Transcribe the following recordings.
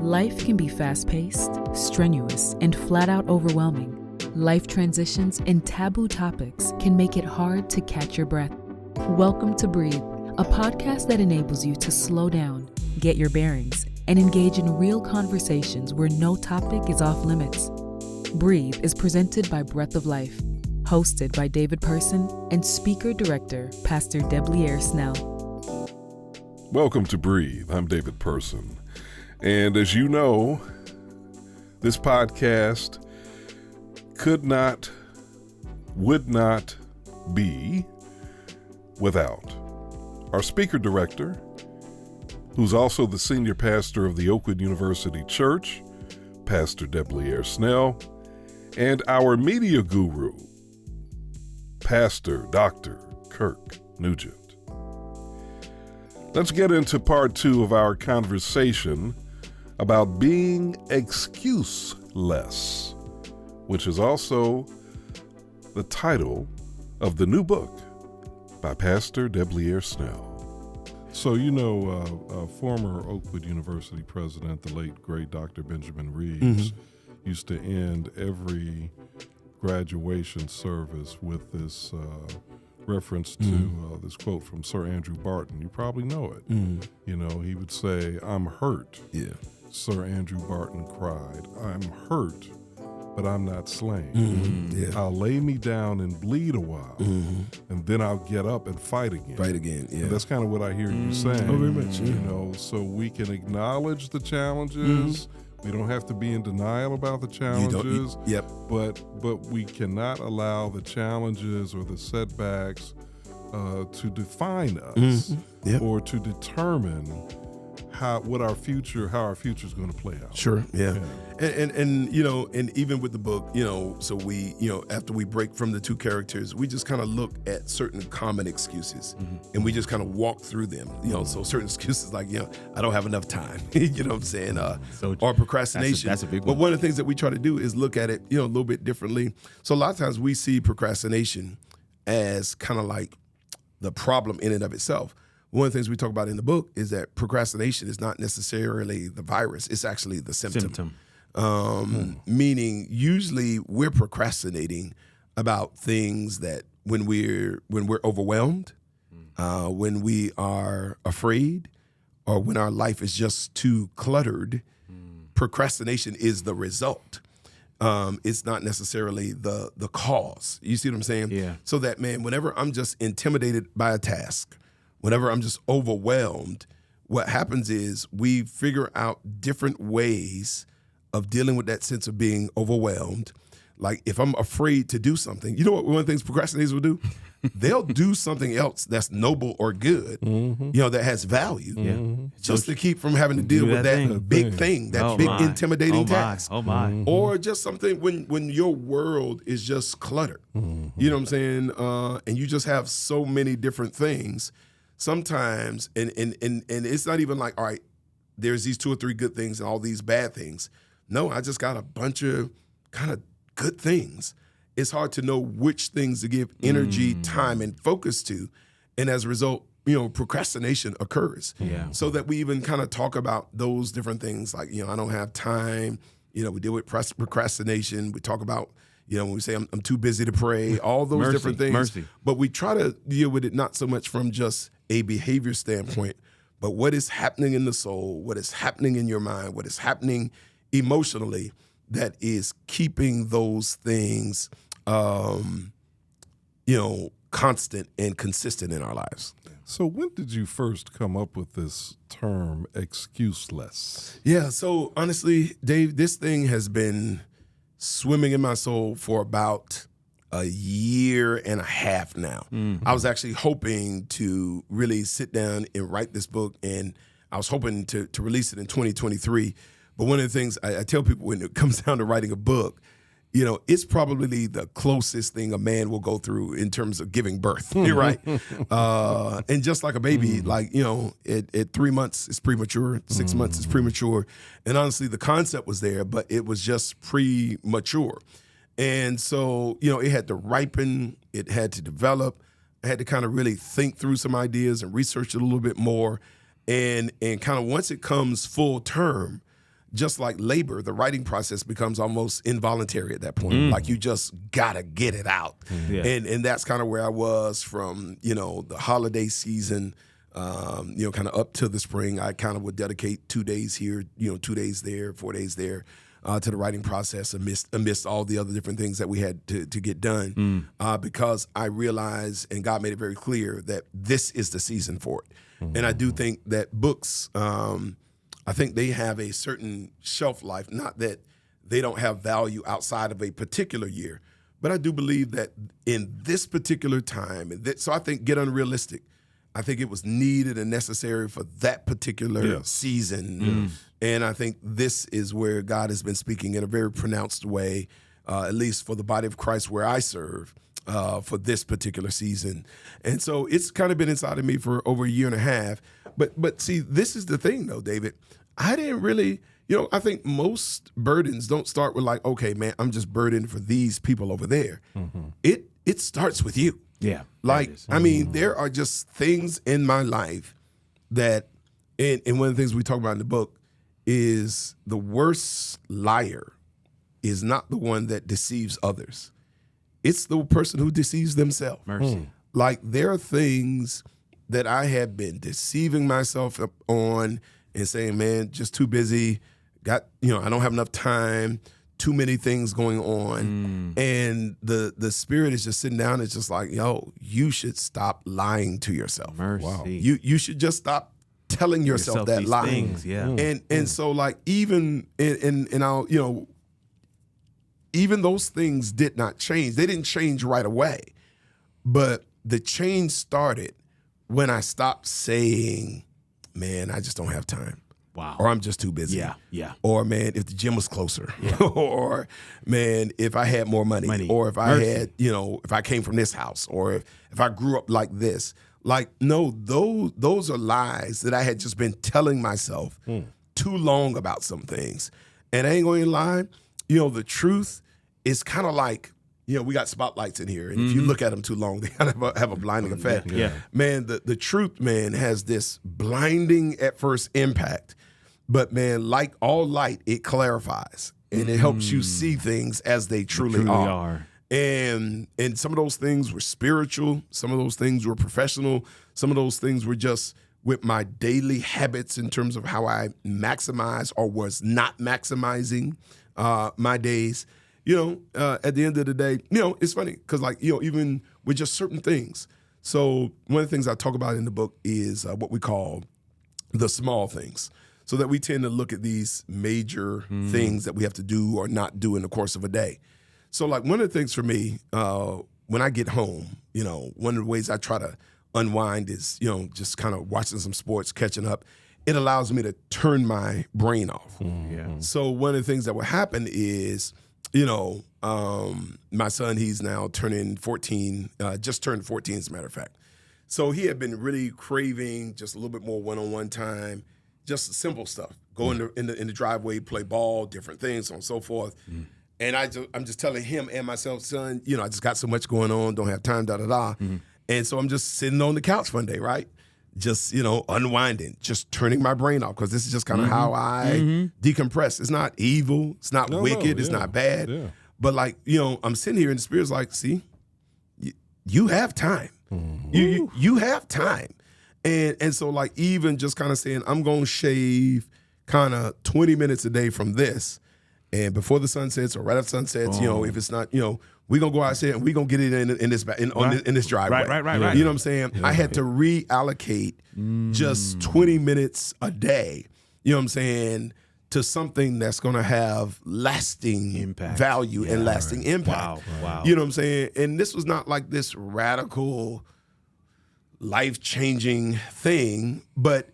Life can be fast-paced, strenuous, and flat-out overwhelming. Life transitions and taboo topics can make it hard to catch your breath. Welcome to Breathe, a podcast that enables you to slow down, get your bearings, and engage in real conversations where no topic is off limits. Breathe is presented by Breath of Life, hosted by David Person and speaker-director Pastor Snell. Welcome to Breathe. I'm David Person. And as you know, this podcast would not be without our speaker director, who's also the senior pastor of the Oakwood University Church, Pastor Snell, and our media guru, Pastor Dr. Kirk Nugent. Let's get into part 2 of our conversation about being excuseless, which is also the title of the new book by Pastor Snell. So, former Oakwood University president, the late, great Dr. Benjamin Reeves, used to end every graduation service with this reference to this quote from Sir Andrew Barton. You probably know it. He would say, "I'm hurt." Yeah. Sir Andrew Barton cried, "I'm hurt, but I'm not slain. I'll lay me down and bleed a while, and then I'll get up and fight again." Yeah. And that's kind of what I hear you saying. Oh, very much. So we can acknowledge the challenges. We don't have to be in denial about the challenges. But we cannot allow the challenges or the setbacks to define us or to determine how our future is going to play out. Sure. Yeah. And even with the book, so we, after we break from the two characters, we just kind of look at certain common excuses and we just kind of walk through them. So certain excuses like, I don't have enough time, you know what I'm saying? Or procrastination. That's a big one. But one of the things that we try to do is look at it, a little bit differently. So a lot of times we see procrastination as kind of like the problem in and of itself. One of the things we talk about in the book is that procrastination is not necessarily the virus; it's actually the symptom. Meaning, usually we're procrastinating about things that when we're overwhelmed, when we are afraid, or when our life is just too cluttered. Procrastination is the result. It's not necessarily the cause. You see what I'm saying? Yeah. So that, man, whenever I'm just intimidated by a task, whenever I'm just overwhelmed, what happens is we figure out different ways of dealing with that sense of being overwhelmed. Like if I'm afraid to do something, you know what one of the things procrastinators will do? They'll do something else that's noble or good, that has value, just to keep from having to deal with that big thing, that intimidating task. Or just something when your world is just cluttered, you know what I'm saying? And you just have so many different things. Sometimes, and it's not even like, all right, there's these 2 or 3 good things and all these bad things. No, I just got a bunch of kind of good things. It's hard to know which things to give energy, time, and focus to. And as a result, procrastination occurs. Yeah. So that we even kind of talk about those different things like, I don't have time. We deal with procrastination. We talk about, when we say I'm too busy to pray, all those different things. But we try to deal with it not so much from just a behavior standpoint, but what is happening in the soul, what is happening in your mind, what is happening emotionally that is keeping those things, constant and consistent in our lives. So when did you first come up with this term, excuseless? Yeah, so honestly, Dave, this thing has been swimming in my soul for about a year and a half now. I was actually hoping to really sit down and write this book, and I was hoping to release it in 2023. But one of the things I tell people when it comes down to writing a book, it's probably the closest thing a man will go through in terms of giving birth, you're right? And just like a baby, at 3 months, it's premature, 6 months, it's premature. And honestly, the concept was there, but it was just premature. And so, it had to ripen, it had to develop. I had to kind of really think through some ideas and research it a little bit more. And kind of once it comes full term, just like labor, the writing process becomes almost involuntary at that point. Like you just gotta get it out. Yeah. And that's kind of where I was from, the holiday season, kind of up to the spring. I kind of would dedicate 2 days here, 2 days there, 4 days there, to the writing process amidst all the other different things that we had to get done, because I realized, and God made it very clear, that this is the season for it. And I do think that books, I think they have a certain shelf life, not that they don't have value outside of a particular year, but I do believe that in this particular time, so I think get unrealistic. I think it was needed and necessary for that particular season. And I think this is where God has been speaking in a very pronounced way, at least for the body of Christ where I serve, for this particular season. And so it's kind of been inside of me for over a year and a half. But see, this is the thing, though, David. I didn't really, I think most burdens don't start with like, okay, man, I'm just burdened for these people over there. It starts with you. Yeah. Like, I mean, there are just things in my life that, and one of the things we talk about in the book is the worst liar is not the one that deceives others. It's the person who deceives themselves. Mercy. Like, there are things that I have been deceiving myself on and saying, man, just too busy, I don't have enough time, too many things going on. And the spirit is just sitting down. It's just like, yo, you should stop lying to yourself. Mercy. Wow. You should just stop telling yourself that lie. Things, yeah. And so like even even those things did not change. They didn't change right away. But the change started when I stopped saying, man, I just don't have time. Wow. Or I'm just too busy. Yeah. Or, man, if the gym was closer. Or, man, if I had more money. Or if I had, if I came from this house. Or if I grew up like this. Like, no, those are lies that I had just been telling myself too long about some things. And I ain't going to lie, the truth is kind of like, we got spotlights in here, and if you look at them too long, they kind of have a blinding effect. Yeah. Man, the truth, man, has this blinding at first impact. But, man, like all light, it clarifies, and it helps you see things as they truly are. And some of those things were spiritual. Some of those things were professional. Some of those things were just with my daily habits in terms of how I maximize or was not maximizing my days. At the end of the day, it's funny because, like, even with just certain things. So one of the things I talk about in the book is what we call the small things. So that we tend to look at these major things that we have to do or not do in the course of a day. So, like, one of the things for me, when I get home, one of the ways I try to unwind is, just kind of watching some sports, catching up. It allows me to turn my brain off. So one of the things that will happen is, my son, he's now turning 14, just turned 14 as a matter of fact. So he had been really craving just a little bit more one-on-one time, just simple stuff. Go in the driveway, play ball, different things, so on and so forth. And I'm just telling him and myself, son, I just got so much going on, don't have time, da-da-da. And so I'm just sitting on the couch one day, right? Just, unwinding, just turning my brain off, because this is just kind of how I decompress. It's not evil. It's not wicked. It's not bad. Yeah. But, like, I'm sitting here and the Spirit's like, see, you have time. You have time. And so, like, even just kind of saying, I'm going to shave kind of 20 minutes a day from this. And before the sun sets or right after sun sets, if it's not, we're going to go outside and we're going to get it in this driveway. Right. You know what I'm saying? Yeah. I had to reallocate just 20 minutes a day, you know what I'm saying, to something that's going to have lasting impact, value and lasting impact. Wow. You know what I'm saying? And this was not like this radical, life-changing thing, but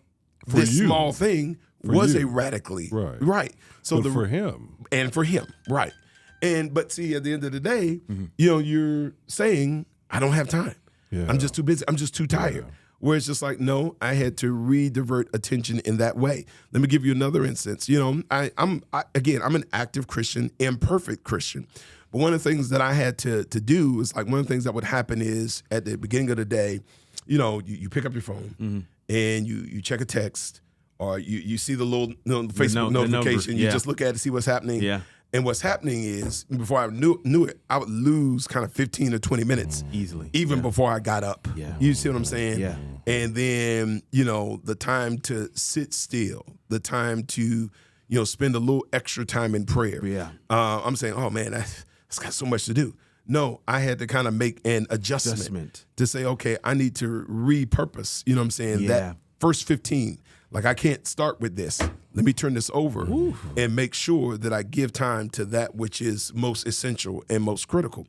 this small thing was a radically. Right. So for him. And for him, right. But see, at the end of the day, you're saying, I don't have time. Yeah. I'm just too busy. I'm just too tired. Yeah. Where it's just like, no, I had to redivert attention in that way. Let me give you another instance. I'm an active Christian, imperfect Christian. But one of the things that I had to do is, like, one of the things that would happen is at the beginning of the day, you pick up your phone and you check a text, or you see the little Facebook notification. You just look at it to see what's happening. Yeah. And what's happening is, before I knew it, I would lose kind of 15 or 20 minutes easily, even before I got up. Yeah. You see what I'm saying? Yeah. And then, the time to sit still, the time to, spend a little extra time in prayer. Yeah. I'm saying, oh man, that's got so much to do. No, I had to kind of make an adjustment to say, okay, I need to repurpose, that first 15. Like, I can't start with this. Let me turn this over and make sure that I give time to that which is most essential and most critical.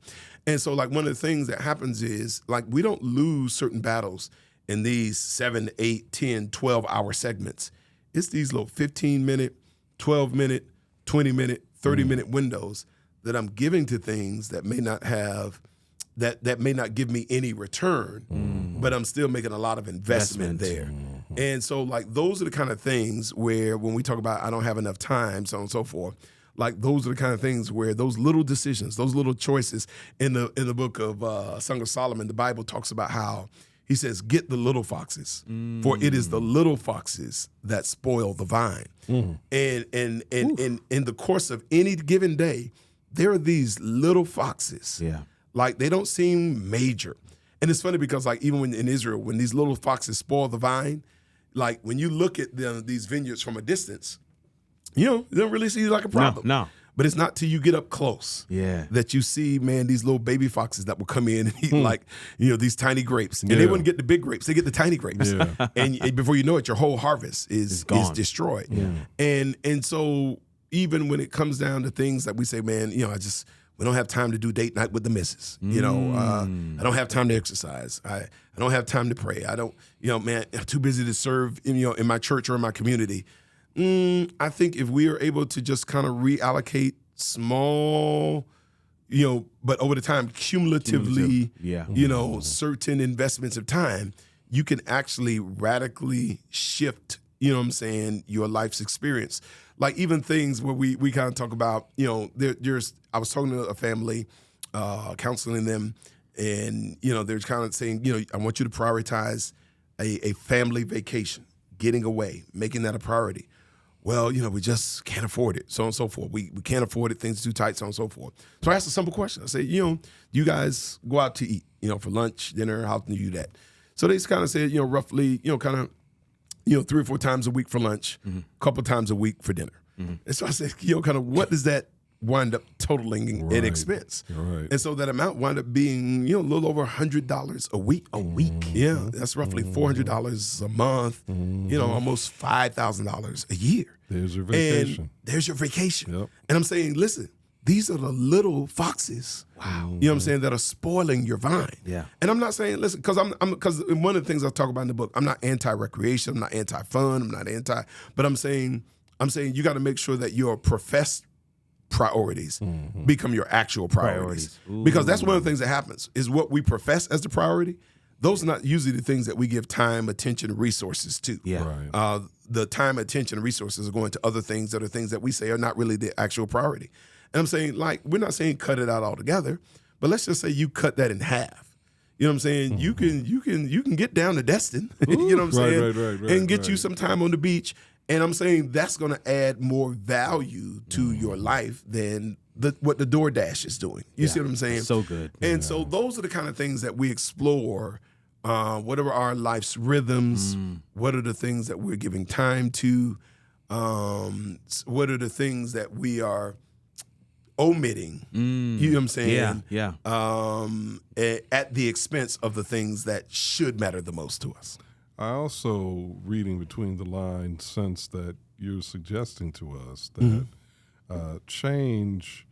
And so, like, one of the things that happens is, like, we don't lose certain battles in these 7, 8, 10, 12-hour segments. It's these little 15-minute, 12-minute, 20-minute, 30-minute windows that I'm giving to things that may not have that may not give me any return, but I'm still making a lot of investment there. And so, like, those are the kind of things where, when we talk about I don't have enough time, so on and so forth, like, those are the kind of things where those little decisions, those little choices in the book of Song of Solomon, the Bible talks about how he says, get the little foxes, for it is the little foxes that spoil the vine. And in the course of any given day, there are these little foxes. Yeah. Like, they don't seem major. And it's funny because, like, even when in Israel, when these little foxes spoil the vine, like, when you look at these vineyards from a distance, you don't really see it like a problem. No. But it's not till you get up close that you see, man, these little baby foxes that will come in and eat like, these tiny grapes. And they wouldn't get the big grapes. They get the tiny grapes. Yeah. And before you know it, your whole harvest is destroyed. Yeah. And so even when it comes down to things that we say, man, we don't have time to do date night with the missus. I don't have time to exercise. I don't have time to pray. I don't, man, I'm too busy to serve, in my church or in my community. I think if we are able to just kind of reallocate small, but over the time, cumulatively, certain investments of time, you can actually radically shift, your life's experience. Like, even things where we kind of talk about, I was talking to a family, counseling them, and, they're kind of saying, I want you to prioritize a family vacation, getting away, making that a priority. Well, we just can't afford it, so on and so forth. We can't afford it, things are too tight, so on and so forth. So I asked a simple question. I say, you guys go out to eat, for lunch, dinner, how do you do that? So they just kind of said, roughly, kind of, 3 or 4 times a week for lunch, a couple times a week for dinner. And so I said, kind of, what does that wind up totaling in expense? Right. And so that amount wound up being, a little over $100 a week. Yeah, that's roughly $400 a month, almost $5,000 a year. There's your vacation. And there's your vacation. Yep. And I'm saying, listen, these are the little foxes. Wow. You know what I'm saying, that are spoiling your vine. Yeah. And I'm not saying, listen, because because one of the things I talk about in the book, I'm not anti-recreation, I'm not anti-fun, I'm not but I'm saying you got to make sure that your professed priorities become your actual priorities. Because that's one of the things that happens, is what we profess as the priority, those are not usually the things that we give time, attention, and resources to. Yeah. Right. The time, attention, and resources are going to other things that are things that we say are not really the actual priority. And I'm saying, like, we're not saying cut it out altogether, but let's just say you cut that in half. You know what I'm saying? You can get down to Destin, you know what I'm saying? Right, and get you some time on the beach. And I'm saying that's going to add more value to your life than what the DoorDash is doing. You see what I'm saying? So good. And so those are the kind of things that we explore. Whatever our life's rhythms, what are the things that we're giving time to? What are the things that we are omitting? You know what I'm saying? Yeah. At the expense of the things that should matter the most to us. I also, reading between the lines, sense that you're suggesting to us that change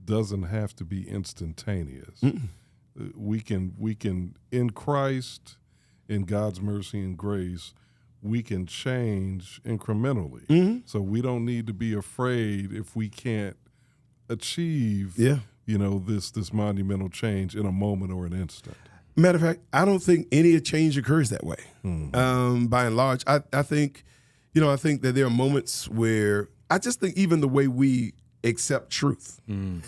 doesn't have to be instantaneous. We can, in Christ, in God's mercy and grace, we can change incrementally. So we don't need to be afraid if we can't achieve, this monumental change in a moment or an instant. Matter of fact, I don't think any change occurs that way. By and large, I think, I think that there are moments where I just think even the way we accept truth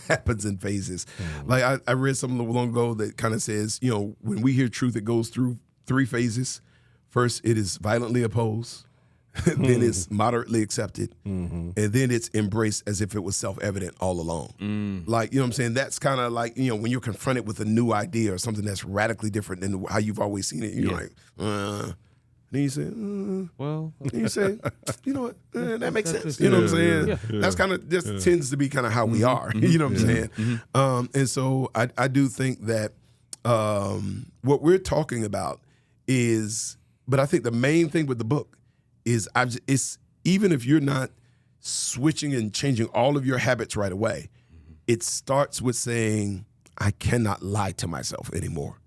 happens in phases. Like I read something a little long ago that kind of says, when we hear truth, it goes through 3 phases. First, it is violently opposed, then it's moderately accepted, and then it's embraced as if it was self-evident all along. Like, you know what I'm saying? That's kind of like, you know, when you're confronted with a new idea or something that's radically different than how you've always seen it, you're like, then you say, well, then you say, you know what, that makes sense. You know what I'm saying? Yeah. That's kind of just tends to be kind of how we are. You know what I'm saying? And so I do think that what we're talking about is, but I think the main thing with the book is it's even if you're not switching and changing all of your habits right away, it starts with saying, I cannot lie to myself anymore.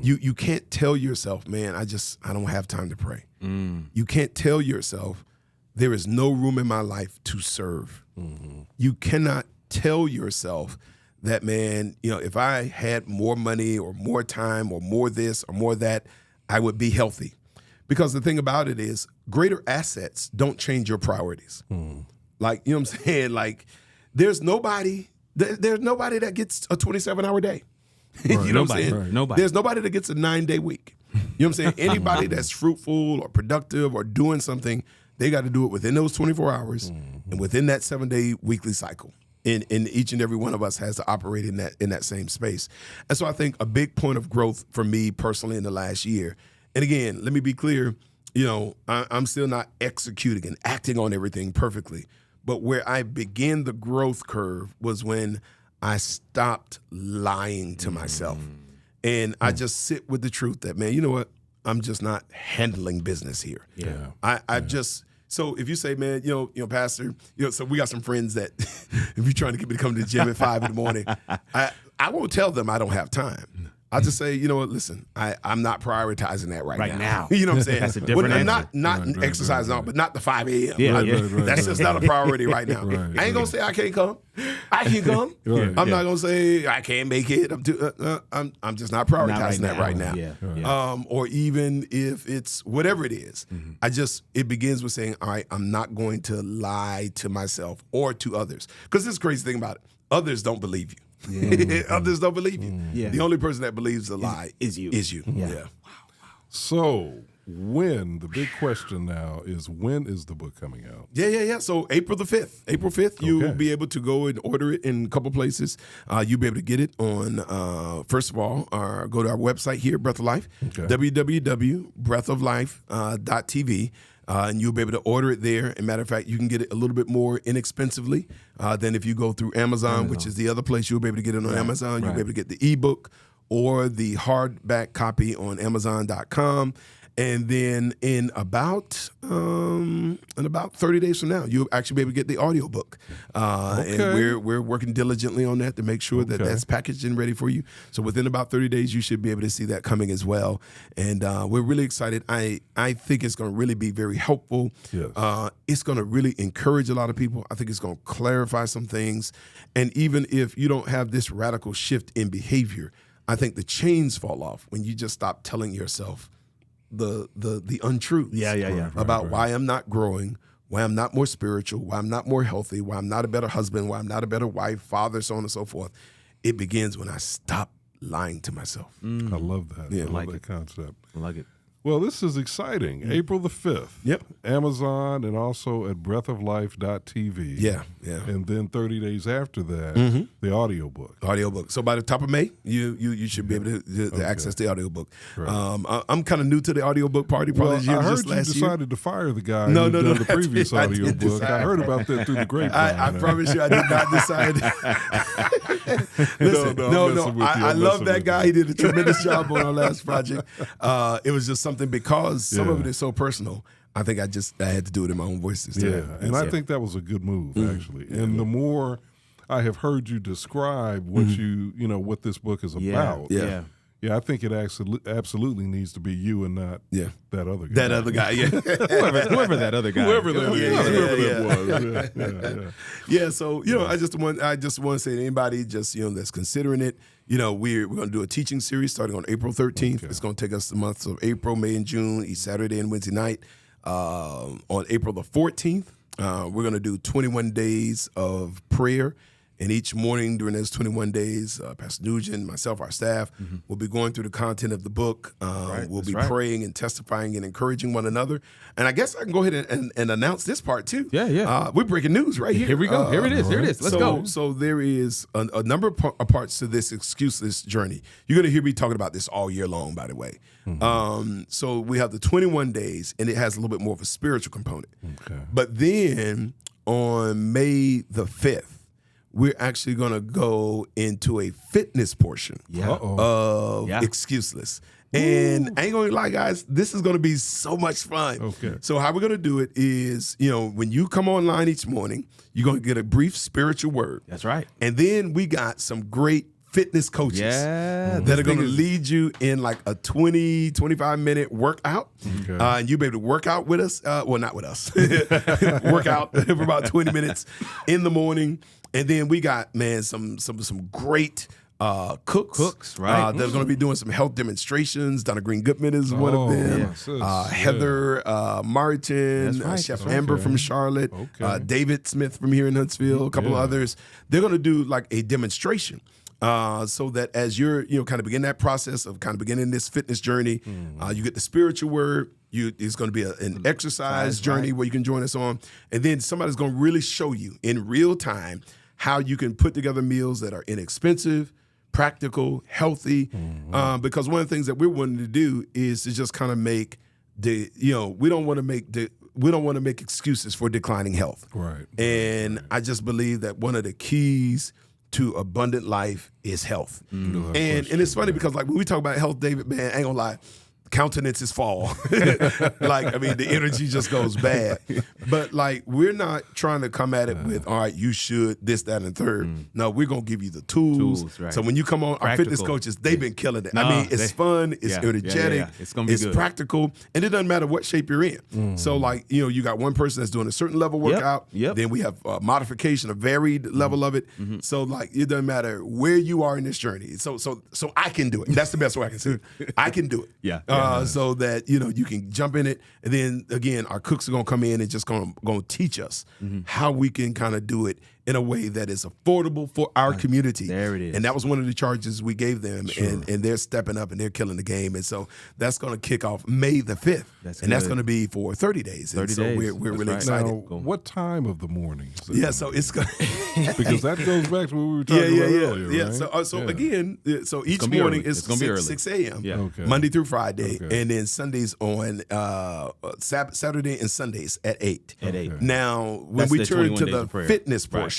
You can't tell yourself, man, I don't have time to pray. You can't tell yourself there is no room in my life to serve. You cannot tell yourself that, man, you know, if I had more money or more time or more this or more that, I would be healthy. Because the thing about it is, greater assets don't change your priorities. Like, you know what I'm saying? Like, there's nobody that gets a 27-hour day. You know what I'm saying? Right. Nobody. There's nobody that gets a 9-day week. You know what I'm saying? Anybody that's fruitful or productive or doing something, they got to do it within those 24 hours and within that 7-day weekly cycle. And each and every one of us has to operate in that same space. And so I think a big point of growth for me personally in the last year, and again, let me be clear, you know, I'm still not executing and acting on everything perfectly. But where I began the growth curve was when I stopped lying to myself. And I just sit with the truth that, man, you know what? I'm just not handling business here. So if you say, man, you know, Pastor, you know, so we got some friends that if you're trying to get me to come to the gym at 5 in the morning, I won't tell them I don't have time. I'll just say, you know what, listen, I'm not prioritizing that right now. You know what I'm saying? That's a different answer. Not exercising, but not the 5 a.m. Yeah, That's just not a priority right now. I ain't going to say I can't come. I can come. I'm not going to say I can't make it. I'm just not prioritizing that right now. Or even if it's whatever it is, it begins with saying, all right, I'm not going to lie to myself or to others. Because this is the crazy thing about it. Others don't believe you. Others don't believe you. The only person that believes the lie is you. Yeah. So the big question now is, when is the book coming out? Yeah. So April 5th, you'll be able to go and order it in a couple places. You'll be able to get it on, first of all, go to our website here, Breath of Life, www.breathoflife.tv. And you'll be able to order it there. As a matter of fact, you can get it a little bit more inexpensively than if you go through Amazon, which is the other place you'll be able to get it on Amazon. You'll be able to get the ebook or the hardback copy on Amazon.com. And then in about 30 days from now, you'll actually be able to get the audiobook. And we're working diligently on that to make sure that that's packaged and ready for you. So within about 30 days, you should be able to see that coming as well. And we're really excited. I think it's going to really be very helpful. Yes. It's going to really encourage a lot of people. I think it's going to clarify some things. And even if you don't have this radical shift in behavior, I think the chains fall off when you just stop telling yourself the untruths about why I'm not growing, why I'm not more spiritual, why I'm not more healthy, why I'm not a better husband, why I'm not a better wife, father, so on and so forth. It begins when I stop lying to myself. I love that. Yeah, I love that concept. I like it. Well, this is exciting. April the 5th. Yep. Amazon and also at breathoflife.tv. Yeah. And then 30 days after that, the audiobook. So by the top of May, you should be able to access the audiobook. Right. I'm kind of new to the audiobook party. Probably I heard you decided to fire the guy who done the previous audiobook. I heard about that through the grapevine. I promise you I did not decide. Listen, I love that guy. He did a tremendous job on our last project. It was just something because some of it is so personal. I think I had to do it in my own voice this time. Yeah, and I think that was a good move, actually. And the more I have heard you describe what what this book is about. Yeah, I think it absolutely needs to be you and not that other guy. That other guy, whoever that other guy. Whoever that was. Yeah, so I just want to say to anybody that's considering it, we're going to do a teaching series starting on April 13th. Okay. It's going to take us the months of April, May, and June, each Saturday and Wednesday night. On April the 14th, we're going to do 21 days of prayer And each morning during those 21 days, Pastor Nugent, myself, our staff, will be going through the content of the book. We'll be praying and testifying and encouraging one another. And I guess I can go ahead and announce this part too. Yeah. We're breaking news right here. Here we go. Here it is. Here it is. Let's go. So there is a number of parts to this excuseless journey. You're going to hear me talking about this all year long, by the way. So we have the 21 days, and it has a little bit more of a spiritual component. Okay. But then on May the 5th, we're actually going to go into a fitness portion of ExcuseLess. And I ain't going to lie, guys, this is going to be so much fun. Okay. So how we're going to do it is, when you come online each morning, you're going to get a brief spiritual word. That's right. And then we got some great fitness coaches that are going to lead you in like a 20, 25-minute workout. Okay. And you'll be able to work out with us. Well, not with us. Work out for about 20 minutes in the morning. And then we got, some great cooks, right? That's going to be doing some health demonstrations. Donna Green Goodman is one of them. Heather Martin, Chef Amber from Charlotte, David Smith from here in Huntsville, a couple of others. They're going to do like a demonstration. So that as you're, kind of begin that process of kind of beginning this fitness journey, you get the spiritual word. It's going to be an exercise journey where you can join us on. And then somebody's going to really show you in real time how you can put together meals that are inexpensive, practical, healthy. Because one of the things that we're wanting to do is to just kind of make we don't want to make excuses for declining health. Right. And I just believe that one of the keys to abundant life is health. And it's funny because like when we talk about health, David, man, I ain't gonna lie, countenances fall. The energy just goes bad. But like, we're not trying to come at it with, all right, you should this, that, and third. No, we're going to give you the tools. Right. So when you come on, our fitness coaches, they've been killing it. It's fun, it's energetic, It's going to be good. Practical, and it doesn't matter what shape you're in. So like, you got one person that's doing a certain level workout. Then we have modification, a varied level of it. So like, it doesn't matter where you are in this journey. So I can do it. That's the best way I can say it. I can do it. So that, you can jump in it. And then, again, our cooks are going to come in and just going to teach us how we can kind of do it in a way that is affordable for our community. There it is. And that was one of the charges we gave them. Sure. And they're stepping up and they're killing the game. And so that's going to kick off May the 5th. That's going to be for 30 days. 30 so days. We're really right. excited. Now, what time of the morning? So it's going because that goes back to what we were talking about earlier, right? So again, each morning is 6 a.m. Okay. Monday through Friday, Okay. and then Sundays on Saturday and Sundays at 8. At 8. Now, when That's we the turn 21 to days the of prayer. fitness portion,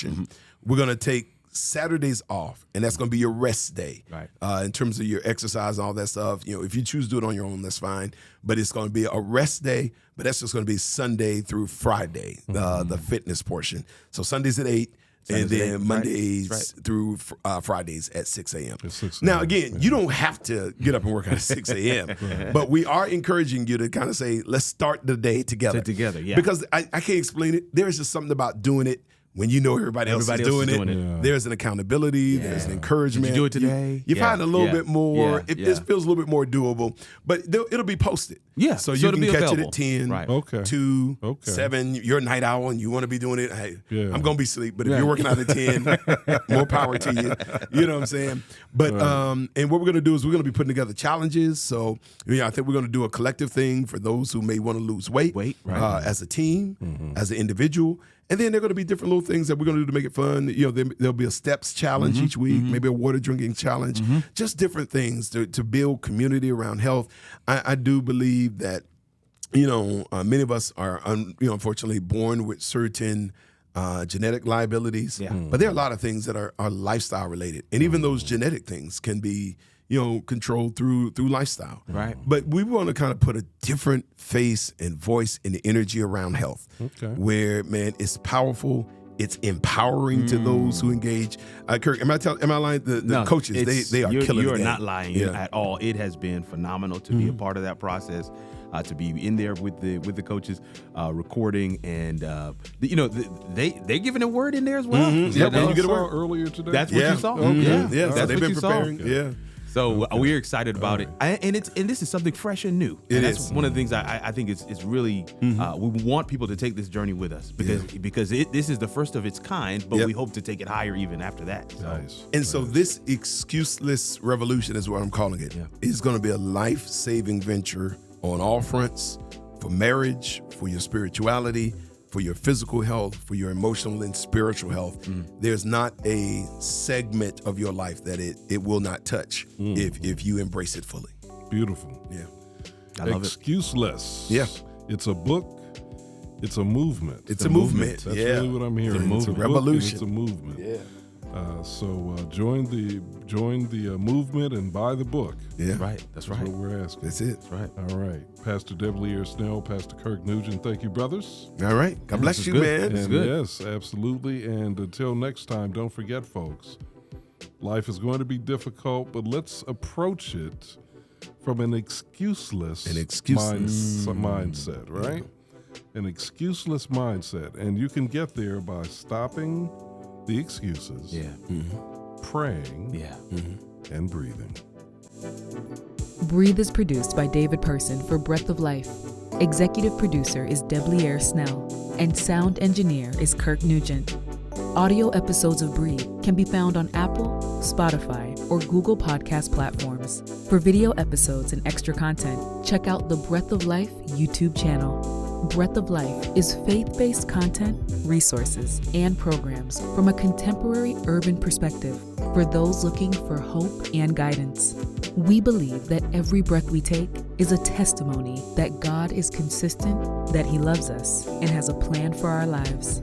we're going to take Saturdays off, and that's going to be your rest day. Right. In terms of your exercise and all that stuff, if you choose to do it on your own, that's fine. But it's going to be a rest day. But that's just going to be Sunday through Friday, the fitness portion. So Sundays at 8. And then Mondays through Fridays at 6 a.m. Now, again, you don't have to get up and work out at 6 a.m., but we are encouraging you to kind of say, let's start the day together. Because I can't explain it. There's just something about doing it when you know everybody else is doing it. Yeah. There's an accountability. There's an encouragement. Did you do it today? You find a little bit more. This Yeah. feels a little bit more doable, but it'll be posted. Yeah. So So you it'll can be catch available. it at 10, Right. Okay. 2, Okay. 7. You're a night owl and you want to be doing it. Hey, Yeah. I'm going to be asleep, but if you're working out at 10, more power to you. You know what I'm saying? But and what we're going to do is we're going to be putting together challenges. So I think we're going to do a collective thing for those who may want to lose weight, as a team, as an individual. And then there are going to be different little things that we're going to do to make it fun. There'll be a steps challenge each week, maybe a water drinking challenge, just different things to build community around health. I do believe that, many of us are, unfortunately born with certain genetic liabilities. Yeah. But there are a lot of things that are lifestyle related. And even those genetic things can be, controlled through lifestyle. Right. But we want to kind of put a different face and voice and the energy around health. Okay. Where, man, it's powerful. It's empowering to those who engage. Kirk, am I lying? The coaches, they are killing You the are game. not lying at all. It has been phenomenal to be a part of that process, to be in there with the coaches, recording, and they giving a word in there as well. Yeah, Is that man, what you get a I saw word earlier today? That's what you saw. Yeah, That's so they've what been you saw. preparing. Yeah. So we're excited about it, and this is something fresh and new. And that's one of the things I think is really we want people to take this journey with us because this is the first of its kind, but we hope to take it higher even after that. So. Nice. And so this excuseless revolution is what I'm calling it. Is going to be a life-saving venture on all fronts, for marriage, for your spirituality, for your physical health, for your emotional and spiritual health. There's not a segment of your life that it will not touch if you embrace it fully. Beautiful. Yeah. I love ExcuseLess. Yeah. It's a book. It's a movement. It's a movement. That's really what I'm hearing. It's a book revolution. It's a movement. Yeah. So join the movement and buy the book. Yeah. Right. That's right. That's what we're asking. That's it. That's right. All right. Pastor W. Snell, Pastor Kirk Nugent, thank you, brothers. All right. God bless you, good. man. And good. yes, absolutely. And until next time, don't forget, folks, life is going to be difficult, but let's approach it from an excuseless mindset, right? An excuseless mindset. And you can get there by stopping the excuses, praying, and breathing. Breathe is produced by David Person for Breath of Life. Executive producer is Deblier Snell, and sound engineer is Kirk Nugent. Audio episodes of Breathe can be found on Apple, Spotify, or Google Podcast platforms. For video episodes and extra content, check out the Breath of Life YouTube channel. Breath of Life is faith-based content, resources, and programs from a contemporary urban perspective for those looking for hope and guidance. We believe that every breath we take is a testimony that God is consistent, that He loves us, and has a plan for our lives.